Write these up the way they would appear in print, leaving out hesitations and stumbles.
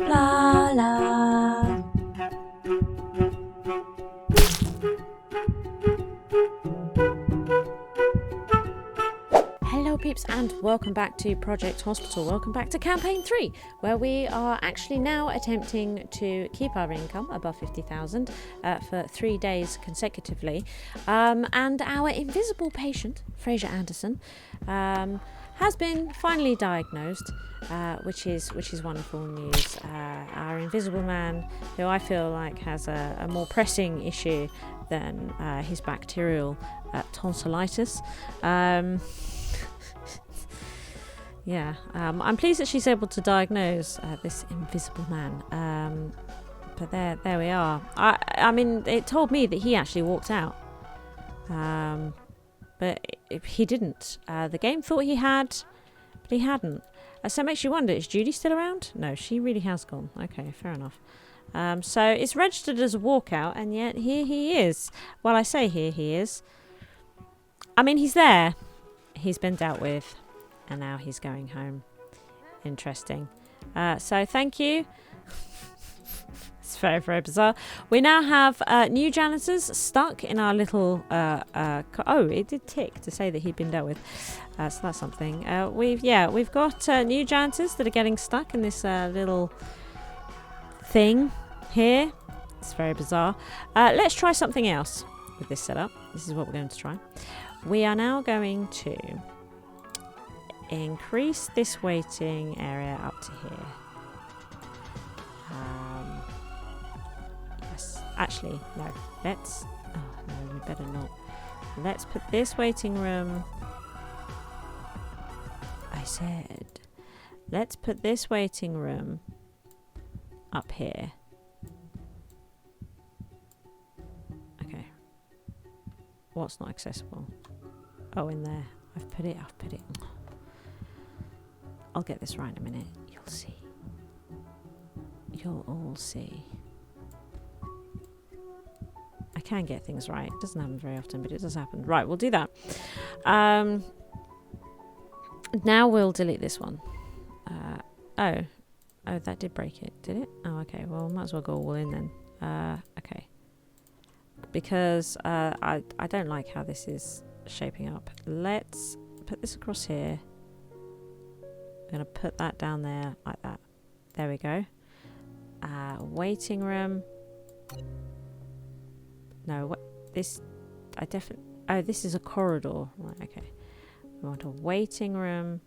La la. Hello peeps and welcome back to Project Hospital. Welcome back to campaign 3, where we are actually now attempting to keep our income above 50,000 for 3 days consecutively. And our invisible patient, Fraser Anderson, has been finally diagnosed, which is wonderful news. Our invisible man, who I feel like has a more pressing issue than his bacterial tonsillitis. Yeah, I'm pleased that she's able to diagnose this invisible man. But there we are. I mean, it told me that he actually walked out. But he didn't. The game thought he had, but he hadn't. So it makes you wonder, is Judy still around? No, she really has gone. Okay, fair enough. So it's registered as a walkout, and yet here he is. Well, I say here he is. I mean, he's there. He's been dealt with. And now he's going home. Interesting. So thank you. It's very, very bizarre. We now have new janitors stuck in our little... oh, it did tick to say that he'd been dealt with. So that's something. We've got new janitors that are getting stuck in this little thing here. It's very bizarre. Let's try something else with this setup. This is what we're going to try. We are now going to... increase this waiting area up to here. Yes, actually, no. Let's... oh, no, we better not. Let's put this waiting room... I said... let's put this waiting room up here. Okay. What's not accessible? Oh, in there. I've put it. I'll get this right in a minute. You'll see. You'll all see. I can get things right. It doesn't happen very often, but it does happen. Right, we'll do that. Now we'll delete this one. Oh, that did break it, did it? Oh, okay. Well, might as well go all in then. Okay. Because I don't like how this is shaping up. Let's put this across here. I'm going to put that down there like that. There we go. Waiting room. No, what this? I definitely. Oh, this is a corridor. Right. Okay. We want a waiting room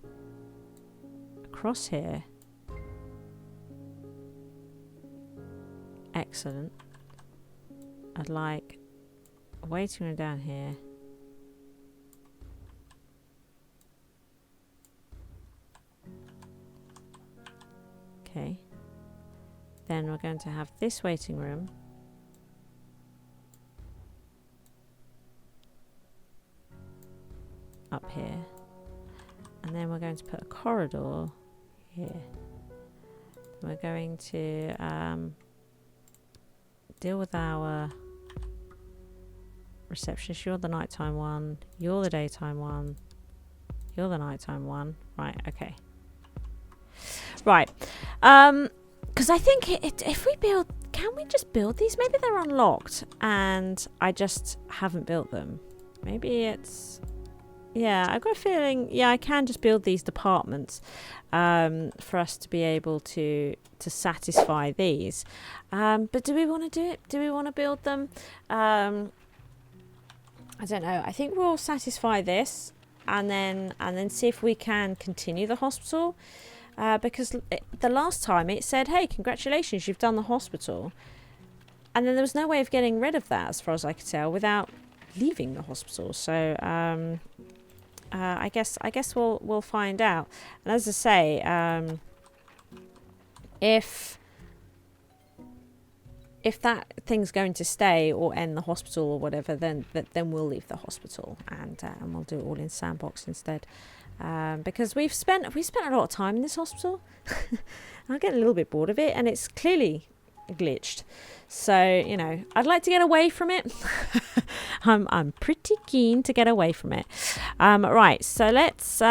across here. Excellent. I'd like a waiting room down here. Okay, then we're going to have this waiting room up here, and then we're going to put a corridor here. We're going to deal with our receptionist. You're the nighttime one, you're the daytime one, you're the nighttime one. Right, okay. Right, because I think if we build, can we just build these? Maybe they're unlocked and I just haven't built them. Maybe it's, yeah, I've got a feeling, yeah, I can just build these departments for us to be able to satisfy these. But do we want to do it? Do we want to build them? I don't know. I think we'll satisfy this and then see if we can continue the hospital. Because the last time it said, hey, congratulations, you've done the hospital. And then there was no way of getting rid of that, as far as I could tell, without leaving the hospital. So I guess we'll find out. And as I say, if that thing's going to stay or end the hospital or whatever, then we'll leave the hospital and we'll do it all in Sandbox instead. Because we've spent a lot of time in this hospital. I'm getting a little bit bored of it, and it's clearly glitched. So, you know, I'd like to get away from it. I'm pretty keen to get away from it. Right, so let's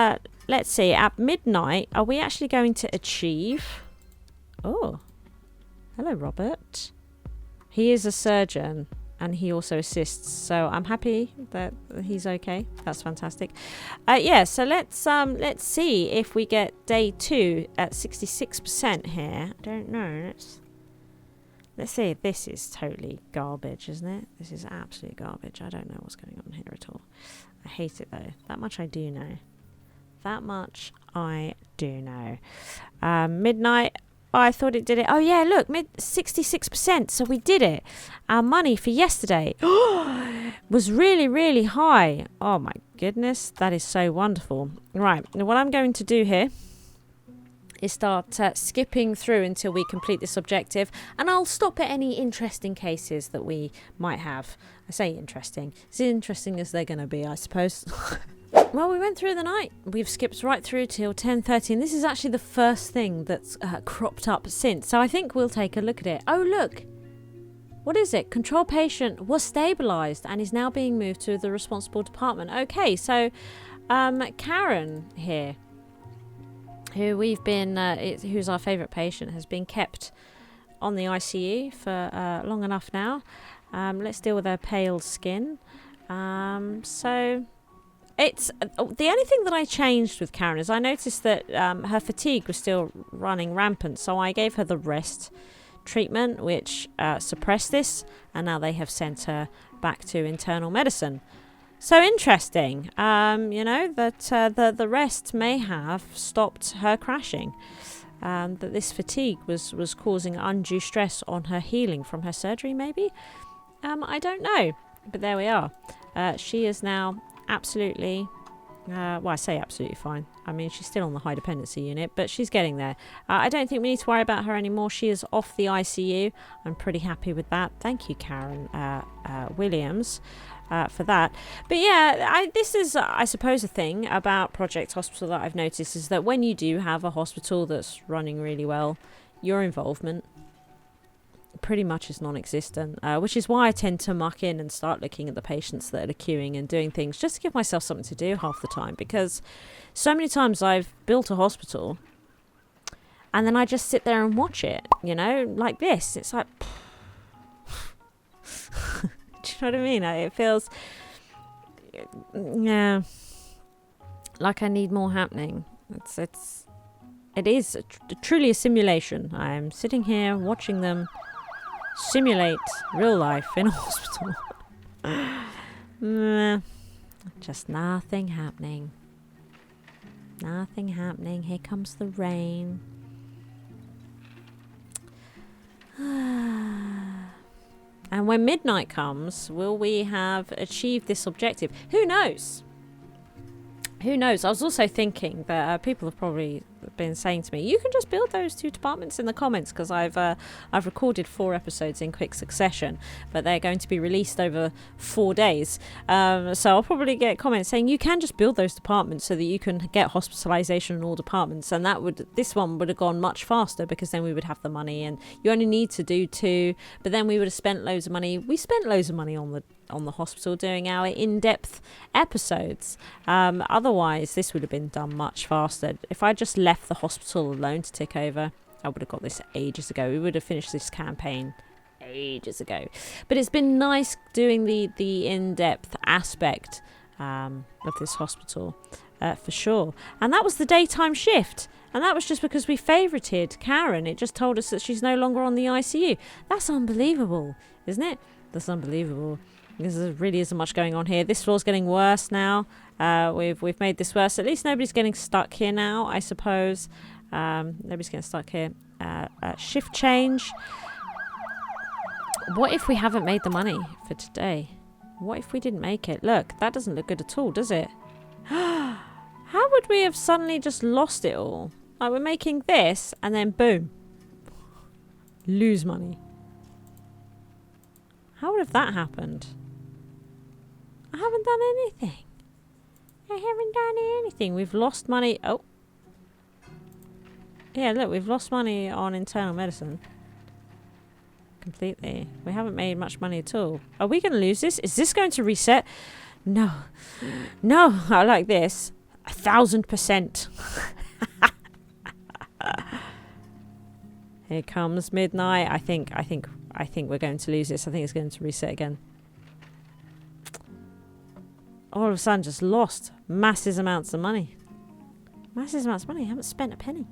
see. At midnight, are we actually going to achieve? Oh, Hello, Robert. He is a surgeon and he also assists, so I'm happy that he's okay. That's fantastic. Yeah, so let's see if we get day 2 at 66% here. I don't know. Let's see. This is totally garbage, isn't it? This is absolute garbage. I don't know what's going on here at all. I hate it though. That much I do know. That much I do know. Midnight. Oh, I thought it did it. Oh yeah, look, 66%. So we did it. Our money for yesterday was really, really high. Oh my goodness, that is so wonderful. Right, now what I'm going to do here is start skipping through until we complete this objective, and I'll stop at any interesting cases that we might have. I say interesting. As interesting as they're going to be, I suppose. Well, we went through the night. We've skipped right through till 10:30, and this is actually the first thing that's cropped up since. So I think we'll take a look at it. Oh, look. What is it? Control patient was stabilised and is now being moved to the responsible department. Okay, so Karen here, who we've been, who's our favourite patient, has been kept on the ICU for long enough now. Let's deal with her pale skin. So... It's the only thing that I changed with Karen is I noticed that her fatigue was still running rampant, so I gave her the rest treatment, which suppressed this, and now they have sent her back to internal medicine. So interesting, you know, that the rest may have stopped her crashing, that this fatigue was causing undue stress on her healing from her surgery, maybe. I don't know, but there we are. She is now absolutely, well, I say absolutely fine. I mean, she's still on the high dependency unit, but she's getting there. I don't think we need to worry about her anymore. She is off the ICU. I'm pretty happy with that. Thank you, Karen Williams, for that. But yeah, this is, I suppose, a thing about Project Hospital that I've noticed is that when you do have a hospital that's running really well, your involvement pretty much is non-existent, which is why I tend to muck in and start looking at the patients that are queuing and doing things just to give myself something to do half the time, because so many times I've built a hospital and then I just sit there and watch it, you know, like this. It's like do you know what I mean? It feels, yeah, like I need more happening. It is truly a simulation. I'm sitting here watching them simulate real life in a hospital. Just nothing happening. Nothing happening. Here comes the rain. And when midnight comes, will we have achieved this objective? Who knows? Who knows? I was also thinking that people have probably been saying to me, you can just build those 2 departments in the comments, because I've recorded 4 episodes in quick succession, but they're going to be released over 4 days. So I'll probably get comments saying you can just build those departments so that you can get hospitalization in all departments, and this one would have gone much faster, because then we would have the money, and you only need to do 2, but then we would have spent loads of money. We spent loads of money on the hospital doing our in-depth episodes. Otherwise this would have been done much faster. If I just left the hospital alone to tick over, I would have got this ages ago. We would have finished this campaign ages ago. But it's been nice doing the in-depth aspect of this hospital, for sure. And that was the daytime shift, and that was just because we favorited Karen. It just told us that she's no longer on the ICU. That's unbelievable, isn't it? That's unbelievable. There really isn't much going on here. This floor's getting worse now. We've made this worse. At least nobody's getting stuck here now, I suppose. Nobody's getting stuck here. Shift change. What if we haven't made the money for today? What if we didn't make it? Look, that doesn't look good at all, does it? How would we have suddenly just lost it all? Like, we're making this, and then boom. Lose money. How would have that happened? I haven't done anything. I haven't done anything. We've lost money. Oh. Yeah, look, we've lost money on internal medicine. Completely. We haven't made much money at all. Are we going to lose this? Is this going to reset? No. No, I like this. 1,000%. Here comes midnight. I think we're going to lose this. I think it's going to reset again. All of a sudden, just lost massive amounts of money. Massive amounts of money. I haven't spent a penny.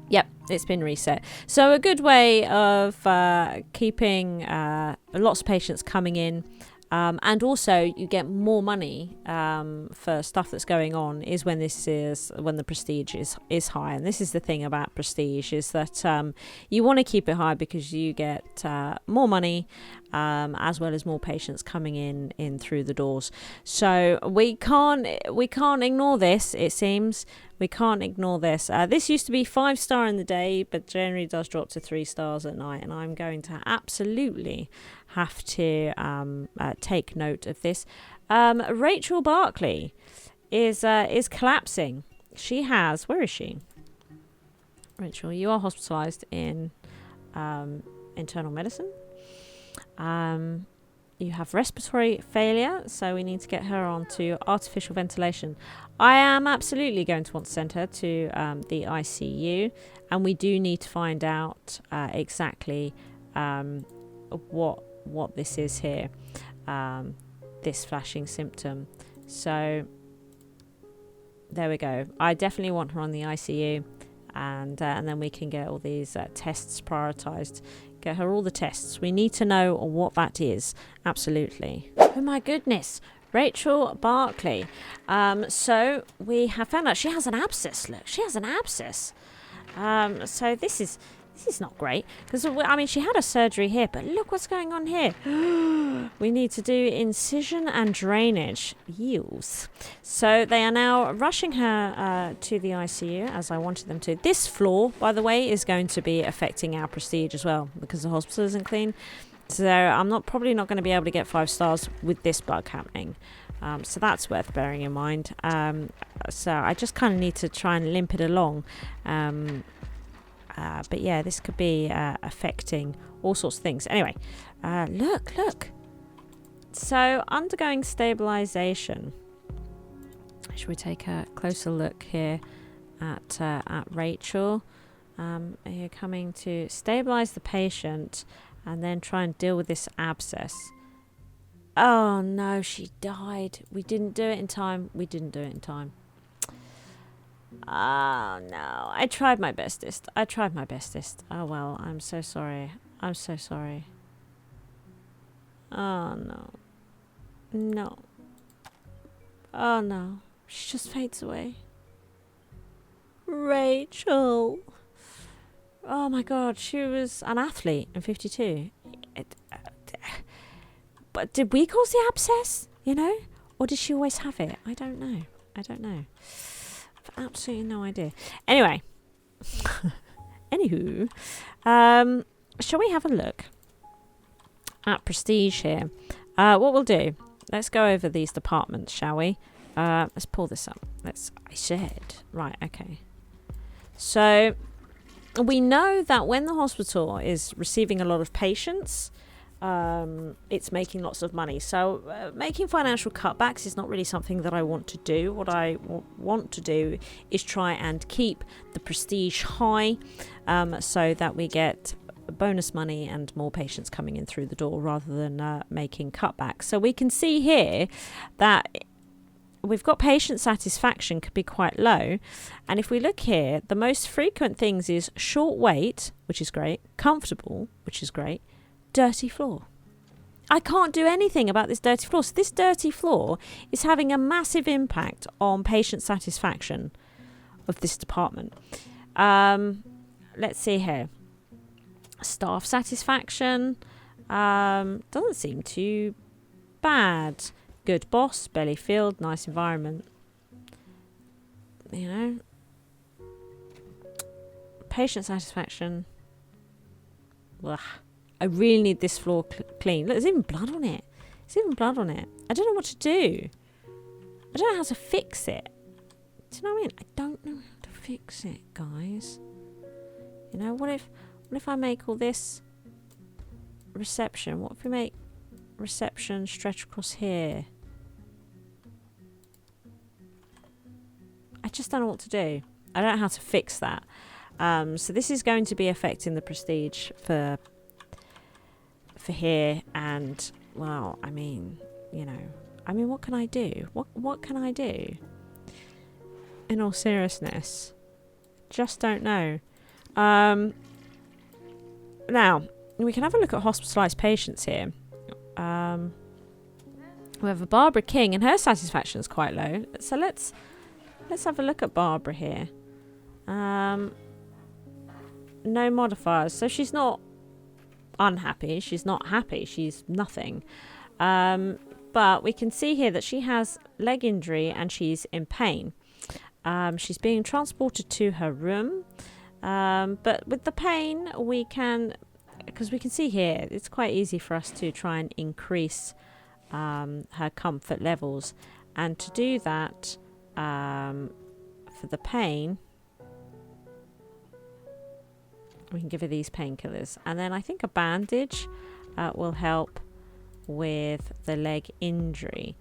Yep, it's been reset. So a good way of keeping lots of patients coming in, and also you get more money for stuff that's going on is when the prestige is high. And this is the thing about prestige, is that you want to keep it high because you get more money, as well as more patients coming in through the doors. So we can't ignore this. It seems we can't ignore this. This used to be 5-star in the day, but generally does drop to 3 stars at night. And I'm going to absolutely have to take note of this. Rachel Barkley is collapsing. She has, where is she? Rachel, you are hospitalized in internal medicine. You have respiratory failure, so we need to get her onto artificial ventilation. I am absolutely going to want to send her to the ICU, and we do need to find out exactly what this is here, this flashing symptom. So there we go. I definitely want her on the ICU, and then we can get all these tests prioritized. Get her all the tests. We need to know what that is. Absolutely. Oh my goodness. Rachel Barkley. So we have found out she has an abscess. Look, she has an abscess. So this is not great, because I mean, she had a surgery here, but look what's going on here. We need to do incision and drainage. Eels. So they are now rushing her to the ICU, as I wanted them to. This floor, by the way, is going to be affecting our prestige as well, because the hospital isn't clean. So I'm probably not going to be able to get 5 stars with this bug happening. So that's worth bearing in mind. So I just kind of need to try and limp it along. But yeah, this could be affecting all sorts of things. Anyway, look. So undergoing stabilization. Should we take a closer look here at Rachel? You're coming to stabilize the patient and then try and deal with this abscess. Oh no, she died. We didn't do it in time. Oh no, I tried my bestest. Oh well, I'm so sorry. Oh no. Oh no, she just fades away. Rachel. Oh my god, she was an athlete in 52. But did we cause the abscess, or did she always have it? I don't know. Absolutely no idea. Anyway, anywho, shall we have a look at prestige here? What we'll do, let's go over these departments, shall we? Let's pull this up. Right, okay. So we know that when the hospital is receiving a lot of patients, it's making lots of money. So making financial cutbacks is not really something that I want to do. What I want to do is try and keep the prestige high, so that we get bonus money and more patients coming in through the door, rather than making cutbacks. So we can see here that we've got patient satisfaction could be quite low, and if we look here, the most frequent things is short wait, which is great, comfortable, which is great, dirty floor. I can't do anything about this dirty floor. So this dirty floor is having a massive impact on patient satisfaction of this department. Let's see here. Staff satisfaction doesn't seem too bad. Good boss, belly filled, nice environment. Patient satisfaction. Ugh. I really need this floor clean. Look, there's even blood on it. I don't know what to do. I don't know how to fix it. Do you know what I mean? I don't know how to fix it, guys. What if I make all this reception? What if we make reception stretch across here? I just don't know what to do. I don't know how to fix that. So this is going to be affecting the prestige for here. And, well, I mean, you know, what can I do? What can I do? In all seriousness, just don't know. Now, we can have a look at hospitalised patients here. We have a Barbara King, and her satisfaction is quite low. So let's have a look at Barbara here. No modifiers. So she's not unhappy. She's not happy. She's nothing. But we can see here that she has leg injury and she's in pain. She's being transported to her room. But with the pain, we can, because we can see here, it's quite easy for us to try and increase her comfort levels. And to do that, for the pain, we can give her these painkillers. And then I think a bandage will help with the leg injury.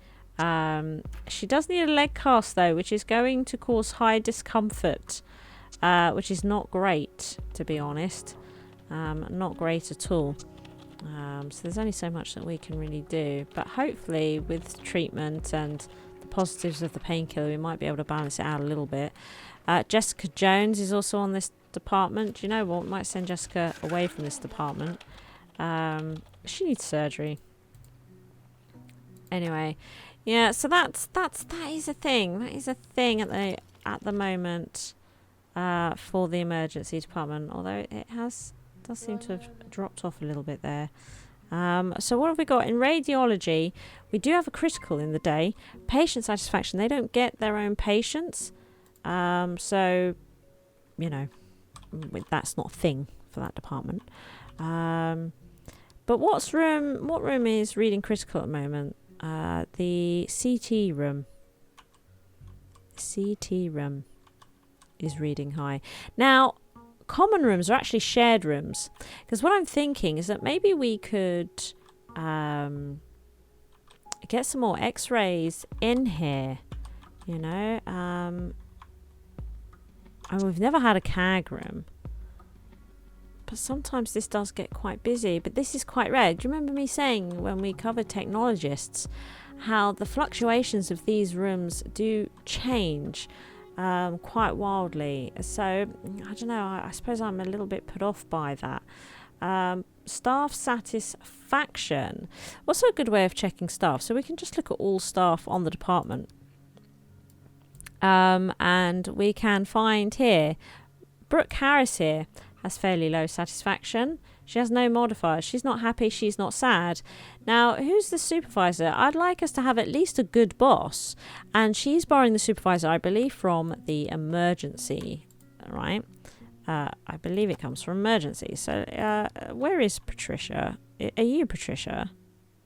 She does need a leg cast though, which is going to cause high discomfort, which is not great, to be honest. Not great at all. So there's only so much that we can really do, but hopefully with treatment and the positives of the painkiller, we might be able to balance it out a little bit. Jessica Jones is also on this department. Do you know what? We might send Jessica away from this department. She needs surgery. Anyway, yeah. So that is a thing. That is a thing at the moment for the emergency department. Although it does seem to have dropped off a little bit there. So what have we got in radiology? We do have a critical in the day. Patient satisfaction. They don't get their own patients. So, you know, that's not a thing for that department. But what room is reading critical at the moment? The CT room. CT room is reading high. Now, common rooms are actually shared rooms. Because what I'm thinking is that maybe we could get some more x-rays in here. You know, and we've never had a CAG room, but sometimes this does get quite busy. But this is quite rare. Do you remember me saying when we covered technologists how the fluctuations of these rooms do change quite wildly? So I don't know, I suppose I'm a little bit put off by that. Staff satisfaction. What's a good way of checking staff? So we can just look at all staff on the department. And we can find here, Brooke Harris here has fairly low satisfaction. She has no modifiers. She's not happy. She's not sad. Now, who's the supervisor? I'd like us to have at least a good boss. And she's borrowing the supervisor, I believe, from the emergency, right? I believe it comes from emergency. So where is Patricia? Are you Patricia?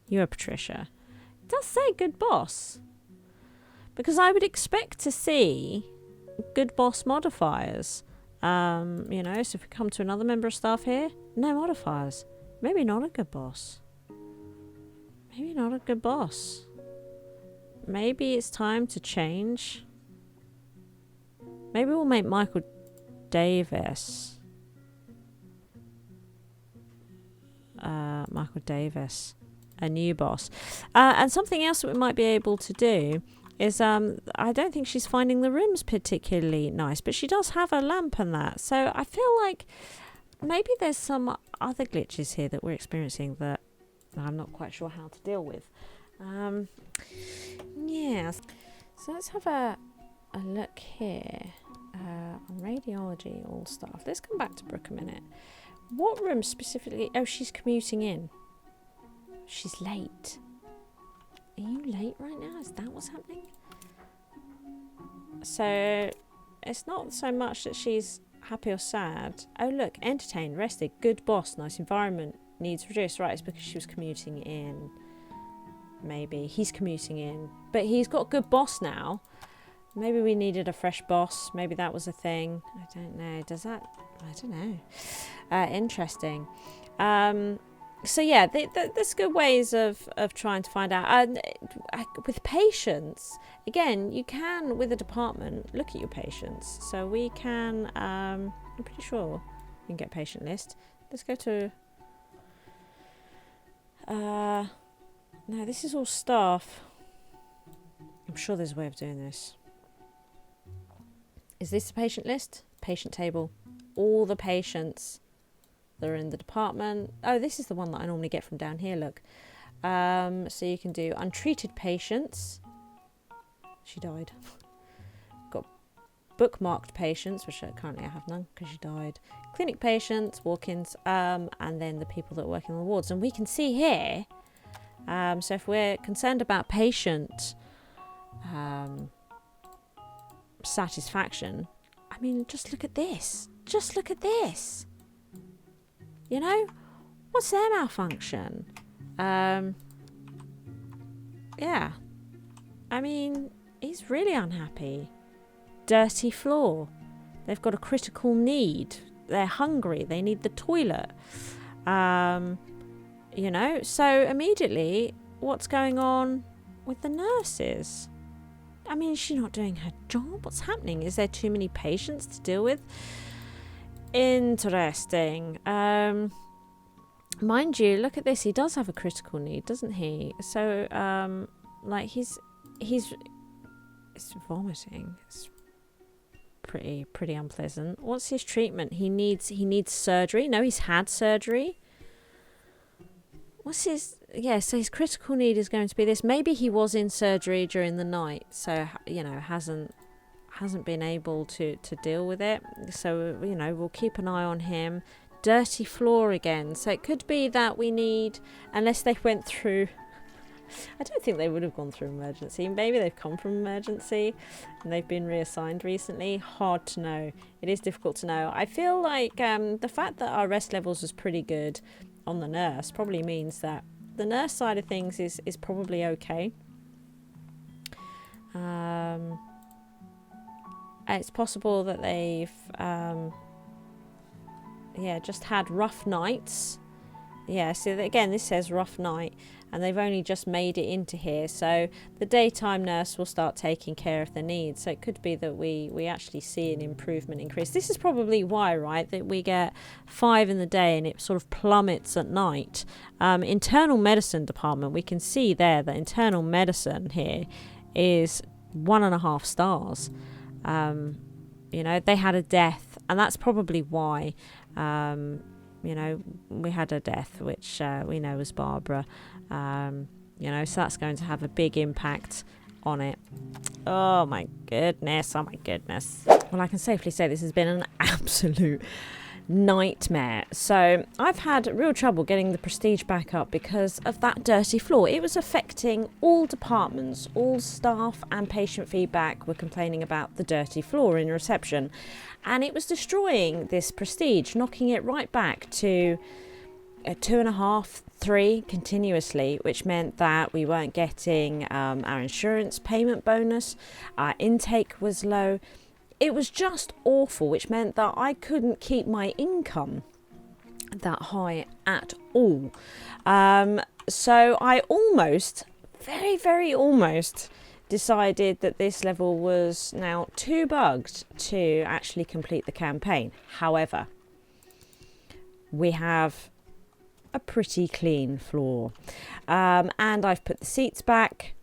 You are Patricia. It does say good boss. Because I would expect to see good boss modifiers. You know, so if we come to another member of staff here, no modifiers. Maybe not a good boss. Maybe not a good boss. Maybe it's time to change. Maybe we'll make Michael Davis. Michael Davis a new boss. And something else that we might be able to do is I don't think she's finding the rooms particularly nice, but she does have a lamp and that. So I feel like maybe there's some other glitches here that we're experiencing that I'm not quite sure how to deal with. Yeah. So let's have a look here on radiology, all staff. Let's come back to Brooke a minute. What room specifically? Oh, she's commuting in. She's late. Are you late right now? Is that what's happening? So it's not so much that she's happy or sad. Oh look, entertained, rested, good boss, nice environment, needs reduced. Right, it's because she was commuting in. Maybe he's commuting in, but he's got good boss now. Maybe we needed a fresh boss. Maybe that was a thing. I don't know. Does that? I don't know. Interesting. So yeah, there's good ways of trying to find out. And with patients, again, you can, with a department, look at your patients. So we can, I'm pretty sure we can get patient list. Let's go to, no, this is all staff. I'm sure there's a way of doing this. Is this the patient list? Patient table. All the patients that are in the department. Oh, this is the one that I normally get from down here, look. So you can do untreated patients. She died. Got bookmarked patients, which currently I have none because she died. Clinic patients, walk-ins, and then the people that are working on the wards. And we can see here, so if we're concerned about patient satisfaction, I mean, just look at this. Just look at this. You know, what's their malfunction? Yeah. I mean, he's really unhappy. Dirty floor. They've got a critical need. They're hungry. They need the toilet. You know, so immediately, what's going on with the nurses? I mean, is she not doing her job? What's happening? Is there too many patients to deal with? Interesting. Mind you, look at this. He does have a critical need, doesn't he? So, like he's vomiting. It's pretty unpleasant. What's his treatment? He needs surgery. No, he's had surgery. What's his? Yeah, so his critical need is going to be this. Maybe he was in surgery during the night, so you know hasn't been able to deal with it. So you know we'll keep an eye on him. Dirty floor again. So it could be that we need, unless they went through. I don't think they would have gone through emergency. Maybe they've come from emergency and they've been reassigned recently. Hard to know. It is difficult to know. I feel like the fact that our rest levels was pretty good on the nurse probably means that the nurse side of things is probably okay. It's possible that they've just had rough nights. Yeah, so again this says rough night and they've only just made it into here, so the daytime nurse will start taking care of the needs. So it could be that we actually see an improvement increase. This is probably why, right, that we get 5 in the day and it sort of plummets at night. Internal medicine department, we can see there that internal medicine here is 1.5 stars. You know, they had a death and that's probably why. You know, we had a death, which we know was Barbara. You know, so that's going to have a big impact on it. Oh my goodness. Oh my goodness. Well, I can safely say this has been an absolute nightmare. So I've had real trouble getting the prestige back up because of that dirty floor. It was affecting all departments. All staff and patient feedback were complaining about the dirty floor in reception, and it was destroying this prestige, knocking it right back to 2.5, 3 continuously, which meant that we weren't getting our insurance payment bonus. Our intake was low. It was just awful, which meant that I couldn't keep my income that high at all. So I almost, very, very almost, decided that this level was now too bugged to actually complete the campaign. However, we have a pretty clean floor. And I've put the seats back.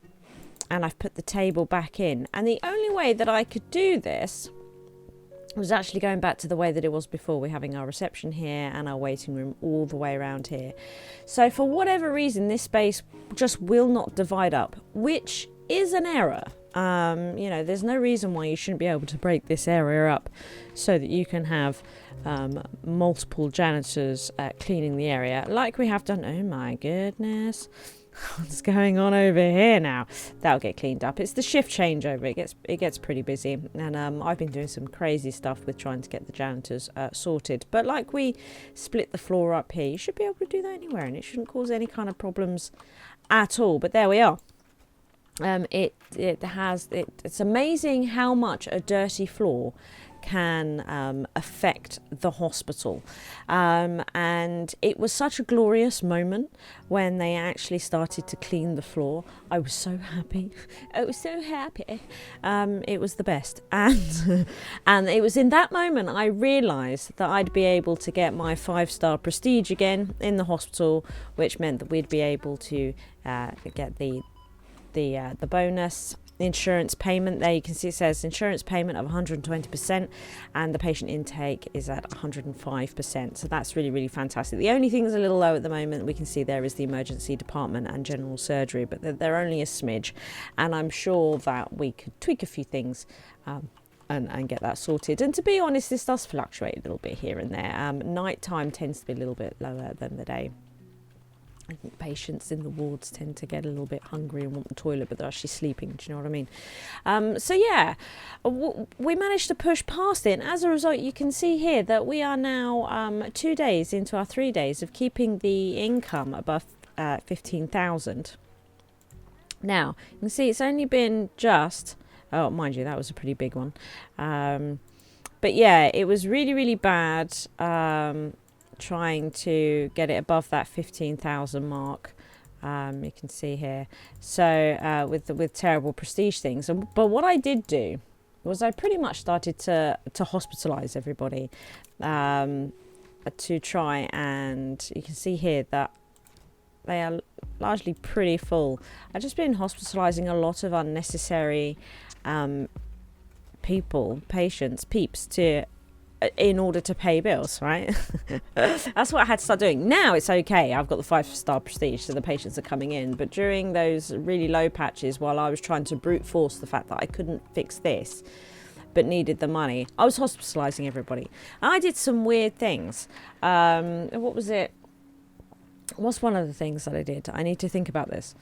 And I've put the table back in. And the only way that I could do this was actually going back to the way that it was before. We're having our reception here and our waiting room all the way around here. So for whatever reason, this space just will not divide up, which is an error. You know, there's no reason why you shouldn't be able to break this area up so that you can have multiple janitors cleaning the area like we have done. Oh my goodness. What's going on over here now? That'll get cleaned up. It's the shift changeover. It gets pretty busy, and I've been doing some crazy stuff with trying to get the janitors sorted. But like we split the floor up here, you should be able to do that anywhere, and it shouldn't cause any kind of problems at all. But there we are. It's amazing how much a dirty floor can affect the hospital. And it was such a glorious moment when they actually started to clean the floor. I was so happy. I was so happy. It was the best. And and it was in that moment I realised that I'd be able to get my 5-star prestige again in the hospital, which meant that we'd be able to get the bonus. The insurance payment, there you can see it says insurance payment of 120%, and the patient intake is at 105%. So that's really, really fantastic. The only thing that's a little low at the moment we can see there is the emergency department and general surgery, but they're only a smidge, and I'm sure that we could tweak a few things and get that sorted. And to be honest, this does fluctuate a little bit here and there. Night time tends to be a little bit lower than the day. I think patients in the wards tend to get a little bit hungry and want the toilet, but they're actually sleeping. Do you know what I mean? So yeah, we managed to push past it. And as a result, you can see here that we are now 2 days into our 3 days of keeping the income above 15,000. Now, you can see it's only been just, oh, mind you, that was a pretty big one. But yeah, it was really, really bad. Trying to get it above that 15,000 mark. You can see here. So with terrible prestige things. But what I did do was I pretty much started to hospitalize everybody to try, and you can see here that they are largely pretty full. I've just been hospitalizing a lot of unnecessary patients, peeps, in order to pay bills, right? That's what I had to start doing. Now it's okay. I've got the 5-star prestige, so the patients are coming in. But during those really low patches, while I was trying to brute force the fact that I couldn't fix this, but needed the money, I was hospitalizing everybody. And I did some weird things. What was it? What's one of the things that I did? I need to think about this.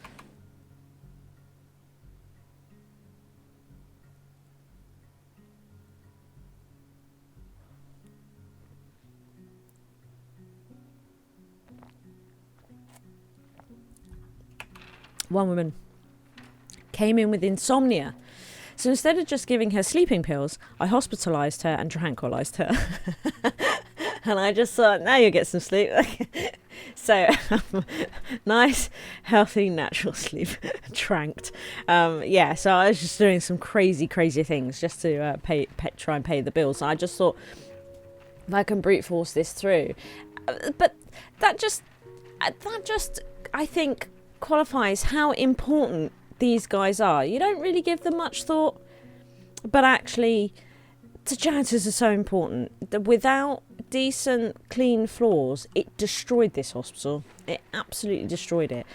One woman came in with insomnia. So instead of just giving her sleeping pills, I hospitalized her and tranquilized her. And I just thought, now you'll get some sleep. So nice, healthy, natural sleep. Tranked. Yeah, so I was just doing some crazy things just to try and pay the bills. And I just thought, if I can brute force this through. But that just, I think, qualifies how important these guys are. You don't really give them much thought, but actually the janitors are so important. Without decent clean floors, it destroyed this hospital. It absolutely destroyed it.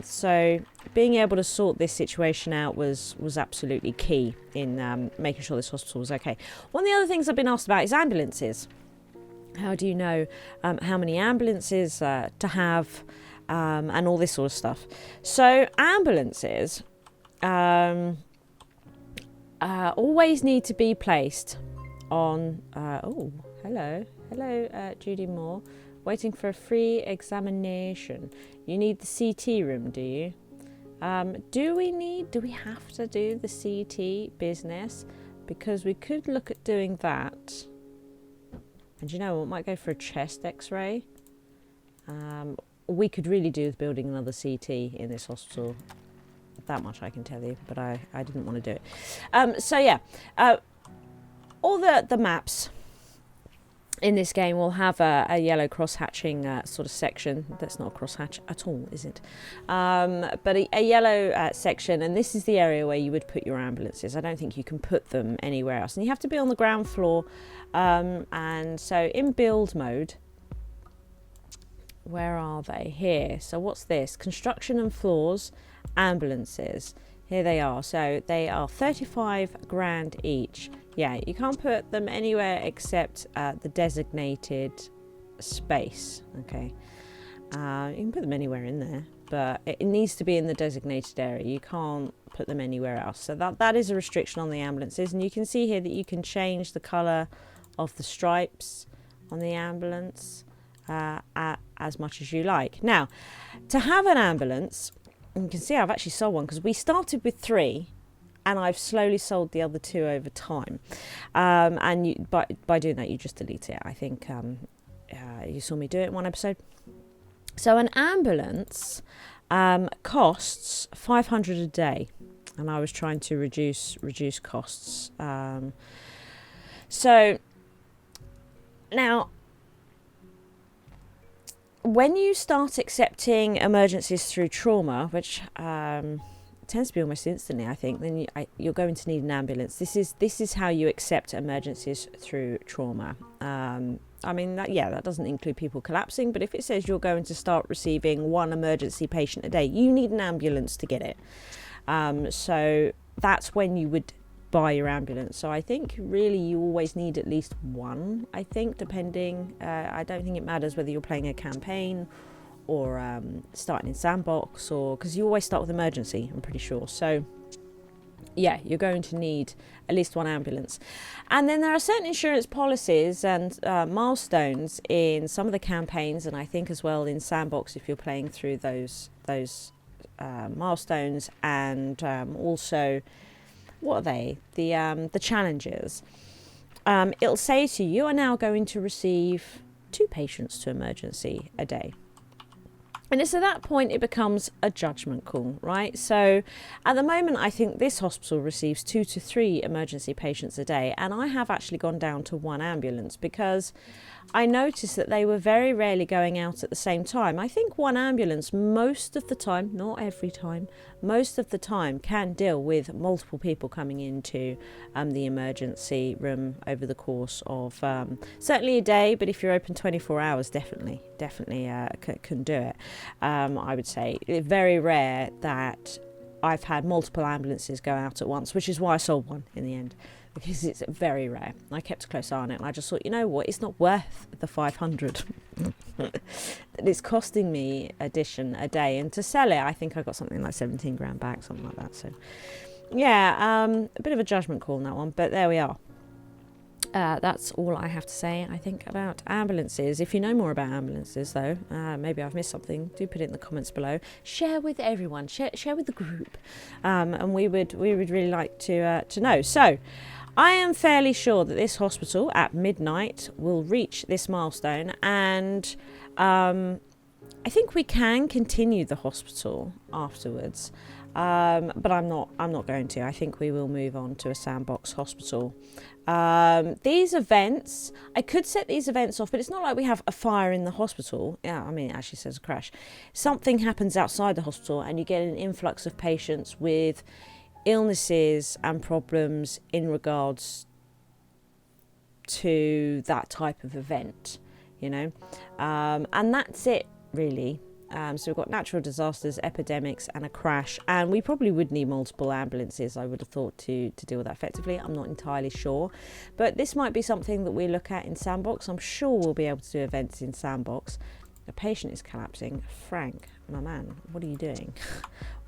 So being able to sort this situation out was absolutely key in making sure this hospital was okay. One of the other things I've been asked about is ambulances. How do you know how many ambulances to have, and all this sort of stuff? So ambulances always need to be placed on oh, hello Judy Moore, waiting for a free examination. You need the CT room, do you? Do we have to do the CT business? Because we could look at doing that. And you know what, might go for a chest x-ray. We could really do with building another CT in this hospital. That much I can tell you, but I didn't want to do it. So yeah, all the maps in this game will have a yellow cross-hatching sort of section. That's not a cross-hatch at all, is it? But a yellow section, and this is the area where you would put your ambulances. I don't think you can put them anywhere else. And you have to be on the ground floor. And so in build mode, where are they? Here. So what's this? Construction and floors, ambulances. Here they are. So they are 35 grand each. Yeah, you can't put them anywhere except the designated space. Okay. You can put them anywhere in there, but it needs to be in the designated area. You can't put them anywhere else. So that is a restriction on the ambulances. And you can see here that you can change the colour of the stripes on the ambulance as much as you like. Now, to have an ambulance, you can see I've actually sold one because we started with 3 and I've slowly sold the other 2 over time. And by doing that, you just delete it. I think you saw me do it in one episode. So an ambulance costs $500 a day, and I was trying to reduce costs. So now, when you start accepting emergencies through trauma, which tends to be almost instantly, I think, then you're going to need an ambulance. This is how you accept emergencies through trauma. I mean, that doesn't include people collapsing, but if it says you're going to start receiving 1 emergency patient a day, you need an ambulance to get it. So that's when you would buy your ambulance. So I think really you always need at least 1, I think, depending. I don't think it matters whether you're playing a campaign or starting in sandbox, or because you always start with emergency, I'm pretty sure. So yeah, you're going to need at least 1 ambulance. And then there are certain insurance policies and milestones in some of the campaigns, and I think as well in sandbox if you're playing through those milestones, and also, what are they? The challenges. It'll say to you, you are now going to receive 2 patients to emergency a day. And it's at that point it becomes a judgment call, right? So at the moment, I think this hospital receives 2 to 3 emergency patients a day. And I have actually gone down to 1 ambulance because I noticed that they were very rarely going out at the same time. I think 1 ambulance most of the time, not every time, most of the time can deal with multiple people coming into the emergency room over the course of certainly a day, but if you're open 24 hours, definitely can do it. I would say it's very rare that I've had multiple ambulances go out at once, which is why I sold 1 in the end, because it's very rare. I kept a close eye on it, and I just thought, you know what, it's not worth the 500 that it's costing me addition a day. And to sell it, I think I got something like 17 grand back, something like that. So yeah, a bit of a judgment call on that one, but there we are. That's all I have to say, I think, about ambulances. If you know more about ambulances, though, maybe I've missed something, do put it in the comments below. Share with everyone, share with the group, and we would really like to know. So I am fairly sure that this hospital at midnight will reach this milestone, and I think we can continue the hospital afterwards. But I'm not going to. I think we will move on to a sandbox hospital. These events, I could set these events off, but it's not like we have a fire in the hospital. Yeah, I mean, it actually says a crash. Something happens outside the hospital and you get an influx of patients with illnesses and problems in regards to that type of event, you know. And that's it, really. So we've got natural disasters, epidemics, and a crash, and we probably would need multiple ambulances, I would have thought, to deal with that effectively. I'm not entirely sure, but this might be something that we look at in sandbox. I'm sure we'll be able to do events in sandbox. A patient is collapsing. Frank, my man, what are you doing?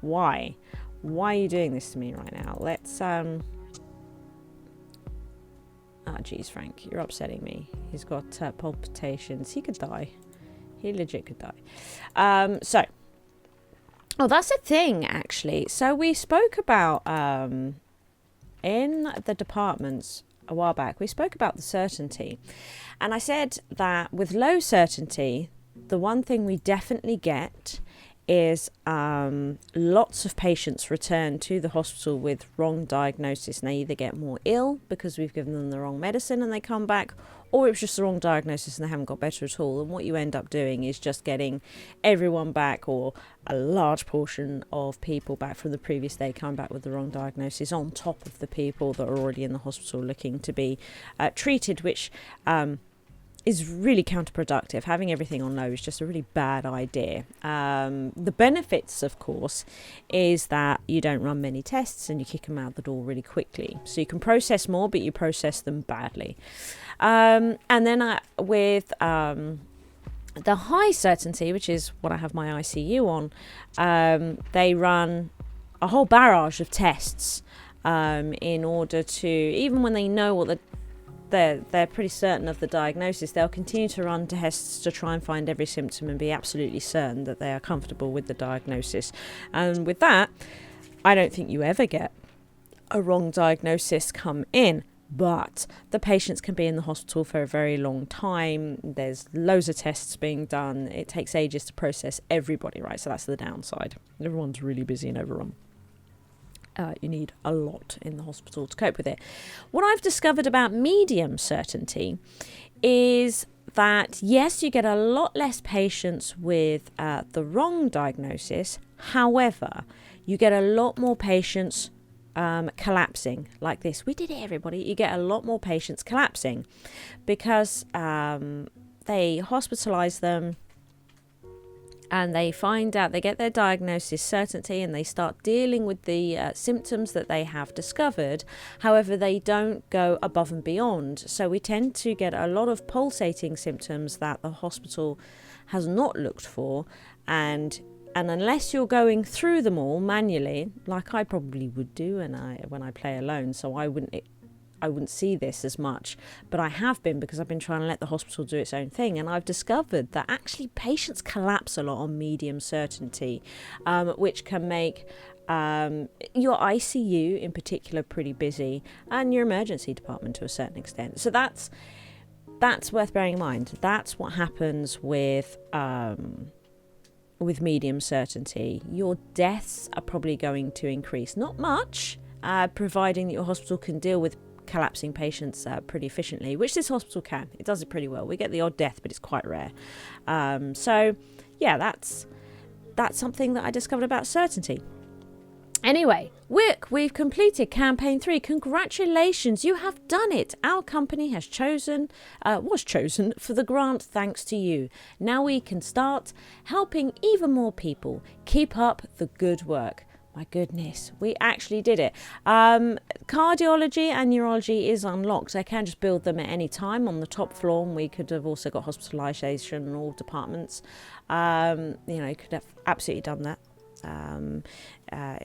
Why are you doing this to me right now? Let's geez, Frank, you're upsetting me. He's got palpitations. He could die. He legit could die. That's a thing, actually. So we spoke about, in the departments a while back, we spoke about the certainty. And I said that with low certainty, the one thing we definitely get is lots of patients return to the hospital with wrong diagnosis. And they either get more ill because we've given them the wrong medicine and they come back, or it was just the wrong diagnosis and they haven't got better at all. And what you end up doing is just getting everyone back, or a large portion of people back from the previous day coming back with the wrong diagnosis, on top of the people that are already in the hospital looking to be treated, which is really counterproductive. Having everything on low is just a really bad idea. The benefits, of course, is that you don't run many tests and you kick them out the door really quickly. So you can process more, but you process them badly. And then with the high certainty, which is what I have my ICU on, they run a whole barrage of tests in order to, even when they know what they're pretty certain of the diagnosis, they'll continue to run tests to try and find every symptom and be absolutely certain that they are comfortable with the diagnosis. And with that, I don't think you ever get a wrong diagnosis come in. But the patients can be in the hospital for a very long time. There's loads of tests being done. It takes ages to process everybody, right? So that's the downside. Everyone's really busy and overrun. You need a lot in the hospital to cope with it. What I've discovered about medium certainty is that, yes, you get a lot less patients with the wrong diagnosis. However, you get a lot more patients collapsing like this. We did it, everybody. You get a lot more patients collapsing because they hospitalize them and they find out, they get their diagnosis certainty and they start dealing with the symptoms that they have discovered. However, they don't go above and beyond. So we tend to get a lot of pulsating symptoms that the hospital has not looked for, and unless you're going through them all manually, like I probably would do when I play alone, so I wouldn't see this as much, but I have been, because I've been trying to let the hospital do its own thing, and I've discovered that actually patients collapse a lot on medium certainty, which can make your ICU in particular pretty busy, and your emergency department to a certain extent. So that's worth bearing in mind. That's what happens with medium certainty. Your deaths are probably going to increase. Not much, providing that your hospital can deal with collapsing patients pretty efficiently, which this hospital can. It does it pretty well. We get the odd death, but it's quite rare. So yeah, that's something that I discovered about certainty. Anyway, we've completed campaign 3. Congratulations, you have done it. Our company has was chosen for the grant thanks to you. Now we can start helping even more people. Keep up the good work. My goodness, we actually did it. Cardiology and neurology is unlocked. I can just build them at any time on the top floor, and we could have also got hospitalisation in all departments. You could have absolutely done that.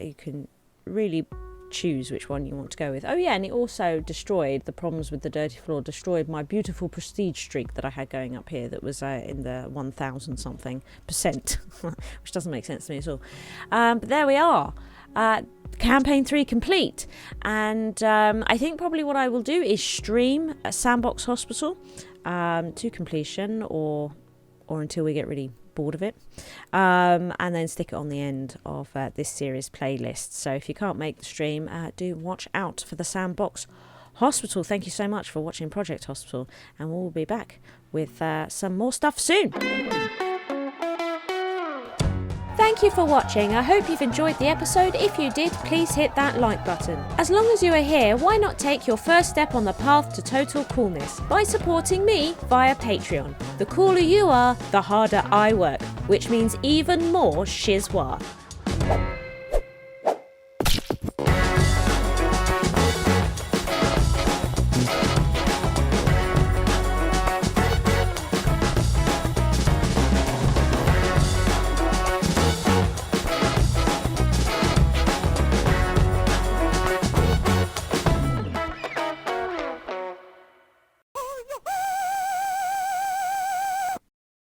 You can really choose which one you want to go with. Oh yeah, and it also destroyed the problems with the dirty floor, destroyed my beautiful prestige streak that I had going up here that was in the 1000 something %, which doesn't make sense to me at all. But there we are. Campaign 3 complete, and I think probably what I will do is stream a Sandbox Hospital to completion, or until we get really bored of it, and then stick it on the end of this series playlist. So if you can't make the stream, do watch out for the Sandbox Hospital. Thank you so much for watching Project Hospital, and we'll be back with some more stuff soon. Thank you for watching. I hope you've enjoyed the episode. If you did, please hit that like button. As long as you are here, why not take your first step on the path to total coolness by supporting me via Patreon. The cooler you are, the harder I work, which means even more SHIZWAH.